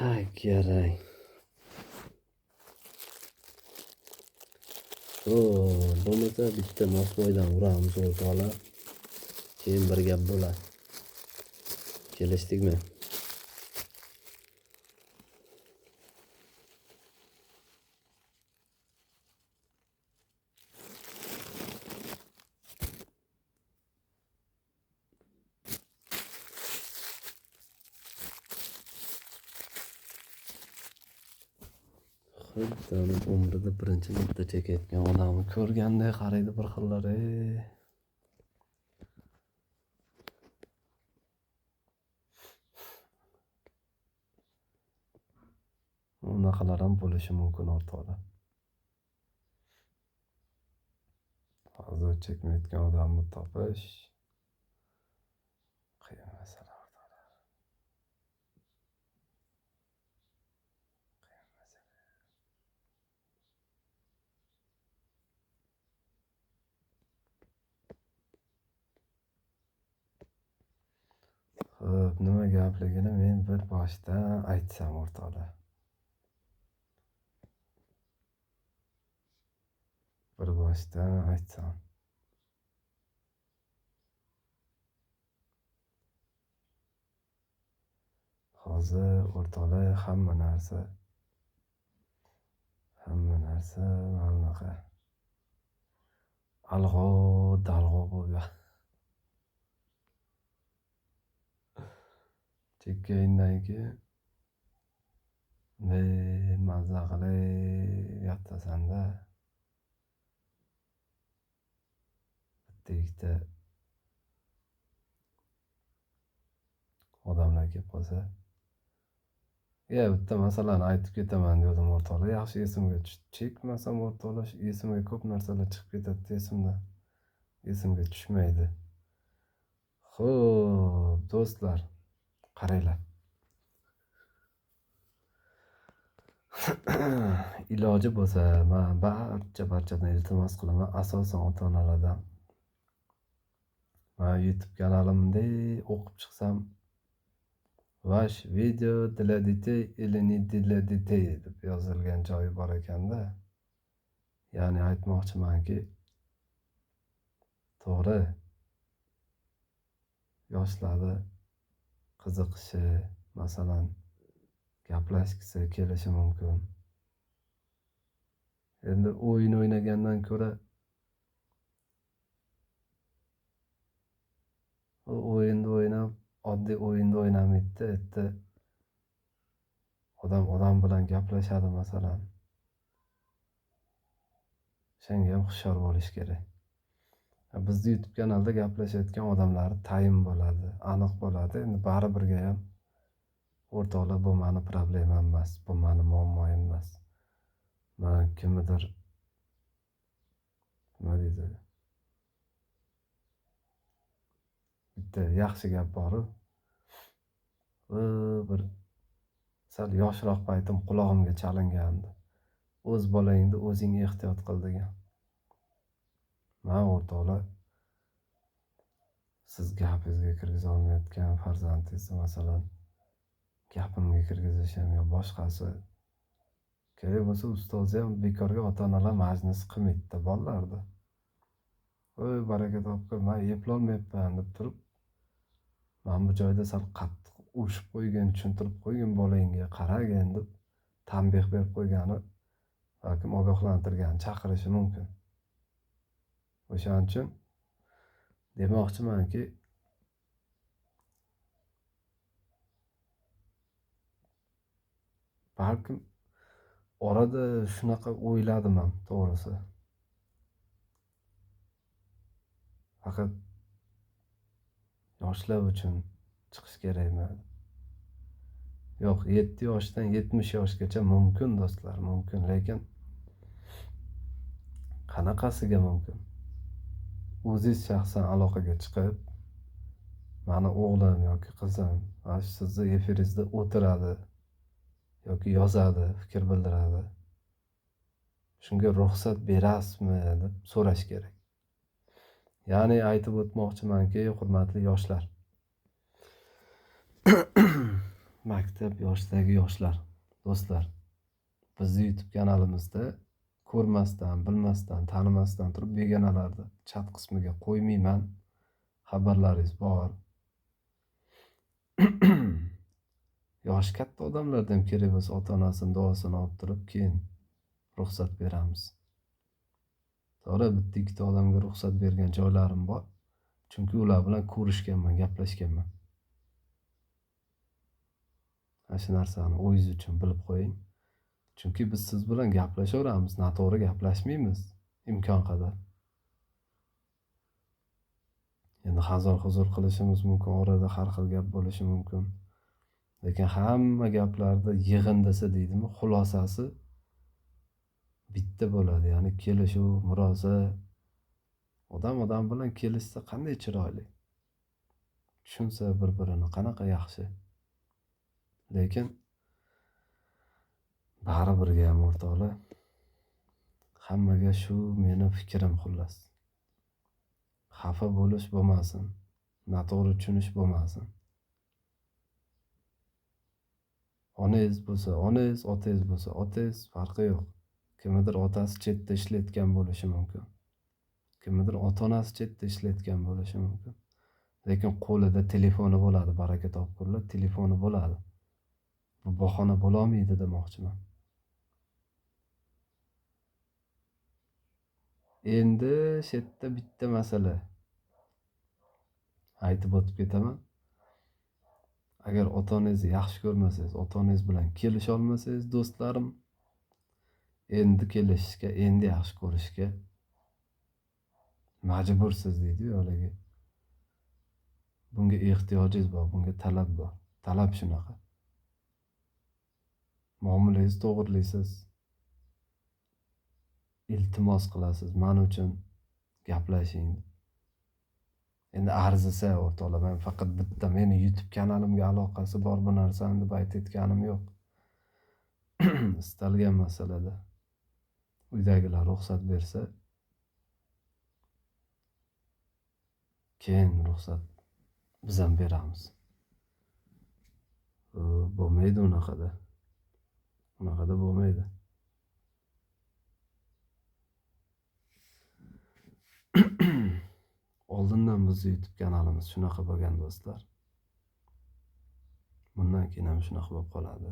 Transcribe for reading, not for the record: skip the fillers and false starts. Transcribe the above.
Ay, yarang. Bo'lmasa bitta nosvoydan uramiz o'rtoqlar. Keyin bir gap bo'ladi. Kelishdikmi? Xuddi umrida birinchi marta chekayotgan odamni ko'rganday qaraydi bir xillar. Unaqalar ham bo'lishi mumkin o'rtoqlar. Hozir chekmayotgan odamni topish qiyin masala o'rtoqlar. Qiyin masala. Xo'p, nima gapligini men bir boshdan aytsam o'rtoqlar. Hozir o'rtoqlar hamma narsa mana bunaqa alg'ov-dalg'ov bo'lgan. Chekkandan keyin mazza qilib yotasan-da. Bitta odamlar kelib qolsa, bitta masalani aytib ketaman dedim o'rtoqlar. Yaxshi esimga tushdi. Chekmasam o'rtoqlar, esimga ko'p narsalar chiqib ketadi, esimga tushmaydi. Xo'p, do'stlar, qaranglar. Iloji bo'lsa, men barchadan iltimos qilaman, asosan ota-onalardan. Men YouTube kanalimda o'qib chiqsam, Vash video для детей или не для детей deb yozilgan joyi bor ekanda. Ya'ni aytmoqchimanki, to'g'ri, yoshlarni qiziqishi, masalan, gaplashgisi kelishi mumkin. Endi o'yin o'ynagandan ko'ra o'yinni o'ynab, oddiy o'yinni o'ynamaydi. Odam bilan gaplashadi masalan. Senga ham hushyor bo'lish kerak. Bizning YouTube kanalda gaplashayotgan odamlar tayin bo'ladi, aniq bo'ladi. Endi baribirga ham o'rtoqlar, bu meni problemam emas, bu meni muammoim emas. Men kimnidir nima deydi? Bitta yaxshi gap bor. Bir sal yoshroq paytim qulog'imga chalingandi. O'z bolangni o'zing ehtiyot qil degan. Men o'rtoqlar, siz gapingizga kirgiza olmayotgan farzandingizni masalan gapimga kirgizish ham yo boshqasi kerak bo'lsa, ustozi ham bekorga ota-onalar majlisi qilmaydi bolalarda. Baraka topqir, men eplolmayapman deb turib, men bu joyda sal qattiq urishib qo'ygan, tushuntirib qo'ygan, bolangga qaragin deb tanbeh berib qo'ygani, balkim ogohlantirgani chaqirishi mumkin. O'shaning uchun demoqchimanki, balkim orada shunaqa o'yladim ham to'g'risi. Faqat yoshlar uchun chiqish kerakmi? Yo'q, 7 yoshdan 70 yoshgacha mumkin do'stlar, mumkin, lekin qanaqasiga mumkin? O'zingiz shaxsan aloqaga chiqib, meni o'g'lim yoki qizim mana shu sizni efiringizda o'tiradi yoki yozadi, fikr bildiradi. Shunga ruxsat berasizmi deb so'rash kerak. Ya'ni aytib o'tmoqchimanki, hurmatli yoshlar, Maktab yoshidagi yoshlar, do'stlar, bizni YouTube kanalimizda ko'rmasdan, bilmasdan, tanimasdan turib begonalarni chat qismiga qo'ymayman. Xabarlaringiz bor. Yoshi katta odamlarda ham kerak bo'lsa ota-onasini duosini olib turib, keyin ruxsat beramiz. To'g'ri, bitta-ikkita odamga ruxsat bergan joylarim bor. Chunki ular bilan ko'rishganman, gaplashganman. Ana shu narsani o'zingiz uchun bilib qo'ying. Chunki biz siz bilan gaplashaveramiz, noto'g'ri gaplashmaymiz imkon qadar. Endi hazil-huzul qilishimiz mumkin, orada har xil gap bo'lishi mumkin. Lekin hamma gaplarda yig'indisi deydimi, xulosasi bitta bo'ladi. Ya'ni kelishuv, murosa. Odam bilan kelishsa qanday chiroyli. Tushunsa bir-birini qanaqa yaxshi. Lekin baribirga ham o'rtoqlar, hammaga shu meni fikrim xullas. Xafa bo'lish bo'lmasin, noto'g'ri tushunish bo'lmasin. Onangiz bo'lsa onangiz, otangiz bo'lsa otangiz, farqi yo'q. Kimnidir otasi chetda ishlayotgan bo'lishi mumkin. Kimnidir ota-onasi chetda ishlayotgan bo'lishi mumkin. Lekin qo'lida telefoni bo'ladi, baraka topkurlar, telefoni bo'ladi. Bu bahona bo'la olmaydi demoqchiman. Endi shu yerda bitta masala aytib o'tib ketaman. Agar ota-onangizni yaxshi ko'rmasangiz, ota-onangiz bilan kelisha olmasangiz, do'stlarim, endi kelishishga, endi yaxshi ko'rishga majbursiz deydi-ku haligi. Bunga ehtiyojingiz bor, bunga talab bor. Talab shunaqa. Muomalangizni to'g'rilaysiz. Iltimos qilasiz, men uchun gaplashing. Endi arzisa o'rtoqlar, men faqat bitta meni YouTube kanalimga aloqasi bor bu narsani deb aytayotganim yo'q. Istalgan masalada uydagilar ruxsat bersa, keyin ruxsat biz ham beramiz. Bo'lmaydi unaqada. Unaqada bo'lmaydi. Oldindan bizni YouTube kanalimiz shunaqa bo'lgan do'stlar. Bundan keyin ham shunaqa bo'lib qoladi.